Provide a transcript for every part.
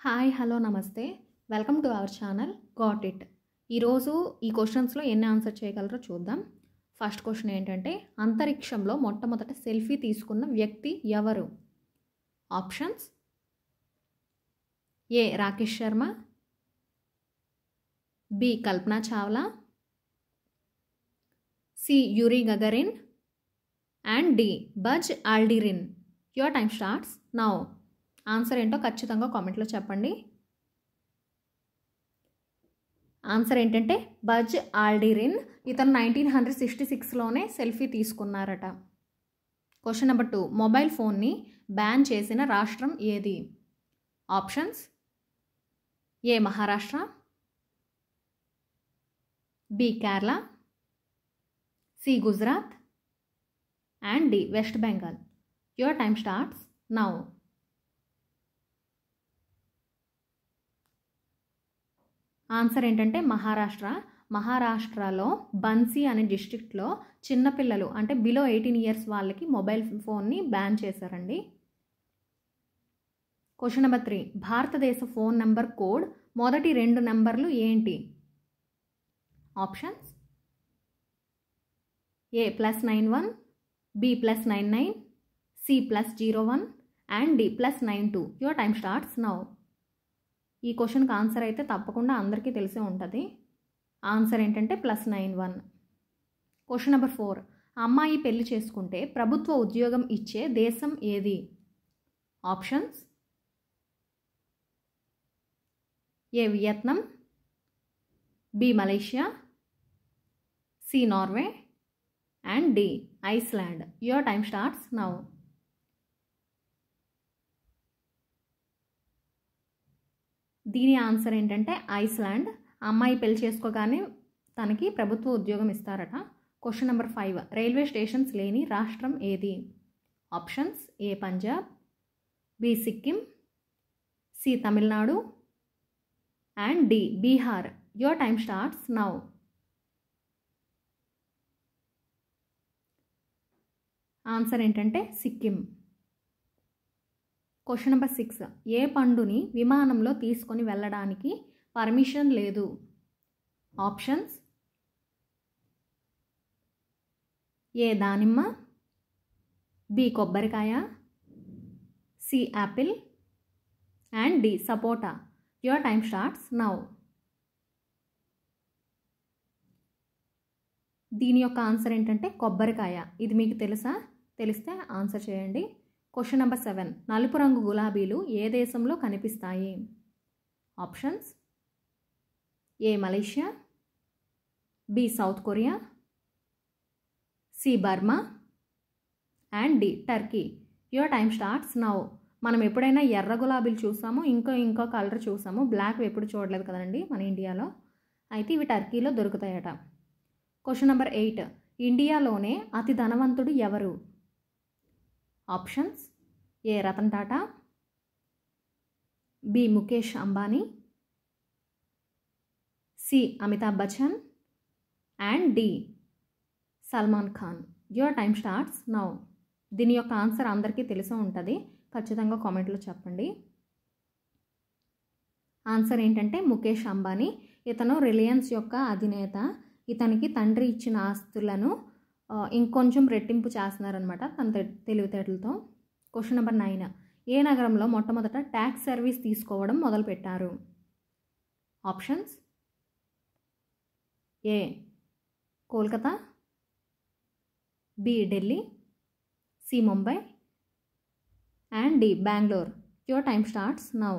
Hi hello నమస్తే welcome to our channel got it. ఈరోజు ఈ క్వశ్చన్స్లో ఎన్ని ఆన్సర్ చేయగలరో చూద్దాం. ఫస్ట్ క్వశ్చన్ ఏంటంటే, అంతరిక్షంలో మొట్టమొదట సెల్ఫీ తీసుకున్న వ్యక్తి ఎవరు? Options: A Rakesh Sharma, B Kalpana Chawla, C Yuri Gagarin and D Buzz Aldrin. Your time starts now. Answer ఏంటో ఖచ్చితంగా కామెంట్లో చెప్పండి. ఆన్సర్ ఏంటంటే బజ్ ఆల్డిరిన్. ఇతను 1966లోనే సెల్ఫీ తీసుకున్నారట. క్వశ్చన్ నెంబర్ 2, మొబైల్ ఫోన్ని బ్యాన్ చేసిన రాష్ట్రం ఏది? Options: A Maharashtra, B Kerala, C Gujarat and D West Bengal. Your time starts now. Answer ఏంటంటే మహారాష్ట్ర. మహారాష్ట్రలో బన్సీ అనే డిస్ట్రిక్ట్లో చిన్నపిల్లలు అంటే బిలో 18 ఇయర్స్ వాళ్ళకి మొబైల్ ఫోన్ని బ్యాన్ చేశారండి. క్వశ్చన్ నెంబర్ 3, భారతదేశ ఫోన్ నెంబర్ కోడ్ మొదటి 2 నెంబర్లు ఏంటి? Options: A +91, B +99, C +01 and D +92. Your time starts now. ఈ క్వశ్చన్కి ఆన్సర్ అయితే తప్పకుండా అందరికీ తెలిసే ఉంటుంది. ఆన్సర్ ఏంటంటే +91. క్వశ్చన్ నెంబర్ 4, అమ్మాయి పెళ్లి చేసుకుంటే ప్రభుత్వ ఉద్యోగం ఇచ్చే దేశం ఏది? Options: A Vietnam, B Malaysia, C Norway and D Iceland. Your time starts now. దీని ఆన్సర్ ఏంటంటే ఐస్లాండ్. అమ్మాయి పెళ్లి చేసుకోగానే తనకి ప్రభుత్వ ఉద్యోగం ఇస్తారట. క్వశ్చన్ నెంబర్ 5, రైల్వే స్టేషన్స్ లేని రాష్ట్రం ఏది? Options: A Punjab, B Sikkim, C Tamil Nadu and D Bihar. Your time starts now. Answer ఏంటంటే సిక్కిం. క్వశ్చన్ నెంబర్ 6, ఏ పండుని విమానంలో తీసుకొని వెళ్ళడానికి పర్మిషన్ లేదు? ఆప్షన్స్: ఏ దానిమ్మ, బి కొబ్బరికాయ, C apple and D sapota. Your time starts now. దీని యొక్క ఆన్సర్ ఏంటంటే కొబ్బరికాయ. ఇది మీకు తెలుసా? తెలిస్తే ఆన్సర్ చేయండి. క్వశ్చన్ నెంబర్ 7, నలుపు రంగు గులాబీలు ఏ దేశంలో కనిపిస్తాయి? Options: A Malaysia, B South Korea, C Burma and D Turkey. Your time starts now. మనం ఎప్పుడైనా ఎర్ర గులాబీలు చూసామో ఇంకో కలర్ చూసాము, బ్లాక్ ఎప్పుడు చూడలేదు కదండి మన ఇండియాలో. అయితే ఇవి టర్కీలో దొరుకుతాయట. క్వశ్చన్ నెంబర్ 8, ఇండియాలోనే అతి ధనవంతుడు ఎవరు? Options: A Ratan Tata, B Mukesh Ambani, C Amitabh Bachchan and D Salman Khan. Your time starts now. దీని యొక్క ఆన్సర్ అందరికీ తెలిసే ఉంటుంది, ఖచ్చితంగా కామెంట్లో చెప్పండి. ఆన్సర్ ఏంటంటే ముఖేష్ అంబానీ. ఇతను రిలయన్స్ యొక్క అధినేత. ఇతనికి తండ్రి ఇచ్చిన ఆస్తులను ఇంకొంచెం రెట్టింపు చేస్తున్నారనమాట తన తెలివితేటలతో. క్వశ్చన్ నెంబర్ 9, ఏ నగరంలో మొట్టమొదట ట్యాక్స్ సర్వీస్ తీసుకోవడం మొదలుపెట్టారు? Options: A Kolkata, B Delhi, C Mumbai and D Bengaluru. Your time starts now.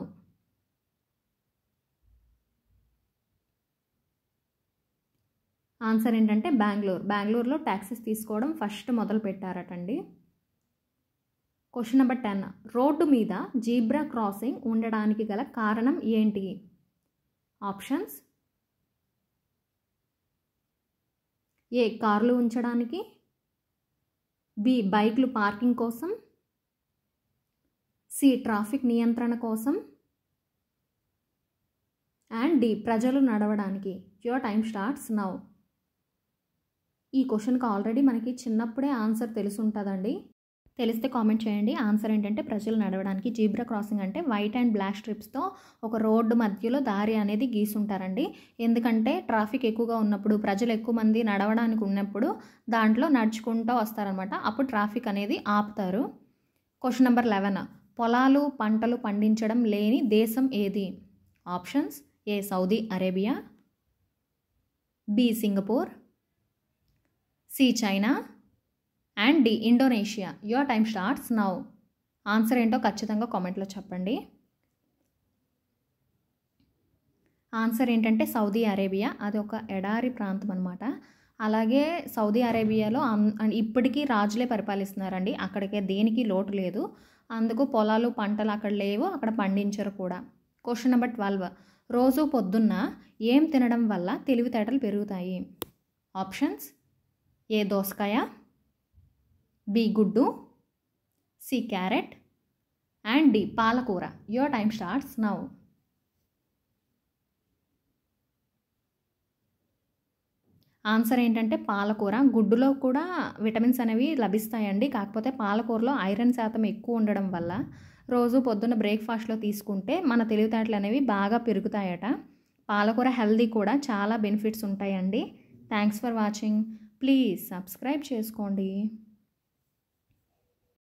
Answer ఏంటంటే బెంగళూరు. బెంగళూరులో ట్యాక్సెస్ తీసుకోవడం ఫస్ట్ మొదలు పెట్టారటండి. క్వశ్చన్ నెంబర్ 10, రోడ్డు మీద జీబ్రా క్రాసింగ్ ఉండడానికి గల కారణం ఏంటి? ఆప్షన్స్: ఏ కార్లు ఉంచడానికి, బి బైక్లు పార్కింగ్ కోసం, సి ట్రాఫిక్ నియంత్రణ కోసం అండ్ డి ప్రజలు నడవడానికి. Your time starts now. ఈ క్వశ్చన్కి ఆల్రెడీ మనకి చిన్నప్పుడే ఆన్సర్ తెలిసి ఉంటుందండి. తెలిస్తే కామెంట్ చేయండి. ఆన్సర్ ఏంటంటే ప్రజలు నడవడానికి జీబ్రా క్రాసింగ్ అంటే వైట్ అండ్ బ్లాక్ స్ట్రిప్స్తో ఒక రోడ్డు మధ్యలో దారి అనేది గీసుంటారండి. ఎందుకంటే ట్రాఫిక్ ఎక్కువగా ఉన్నప్పుడు, ప్రజలు ఎక్కువ మంది నడవడానికి ఉన్నప్పుడు దాంట్లో నడుచుకుంటూ వస్తారనమాట. అప్పుడు ట్రాఫిక్ అనేది ఆపుతారు. Question number 11. పొలాలు పంటలు పండించడం లేని దేశం ఏది? Options: A Saudi Arabia, B Singapore, C China and D Indonesia. Your time starts now. Answer ఏంటో ఖచ్చితంగా కామెంట్లో చెప్పండి. ఆన్సర్ ఏంటంటే సౌదీ అరేబియా. అది ఒక ఎడారి ప్రాంతం అనమాట. అలాగే సౌదీ అరేబియాలో ఇప్పటికీ రాజులే పరిపాలిస్తున్నారండి. అక్కడికే దేనికి లోటు లేదు. అందుకు పొలాలు పంటలు అక్కడ లేవు, అక్కడ పండించరు కూడా. Question number 12. రోజు పొద్దున్న ఏం తినడం వల్ల తెలివితేటలు పెరుగుతాయి? ఆప్షన్స్: ఏ దోసకాయ, బి గుడ్డు, సి క్యారెట్ అండ్ డి పాలకూర. Your time starts now. Answer ఏంటంటే పాలకూర. గుడ్డులో కూడా విటమిన్స్ అనేవి లభిస్తాయండి. కాకపోతే పాలకూరలో ఐరన్ శాతం ఎక్కువ ఉండడం వల్ల రోజు పొద్దున్న బ్రేక్ఫాస్ట్లో తీసుకుంటే మన తెలివితేటలు అనేవి బాగా పెరుగుతాయట. పాలకూర హెల్దీ కూడా, చాలా బెనిఫిట్స్ ఉంటాయండి. Thanks for watching. Please subscribe చేసుకోండి.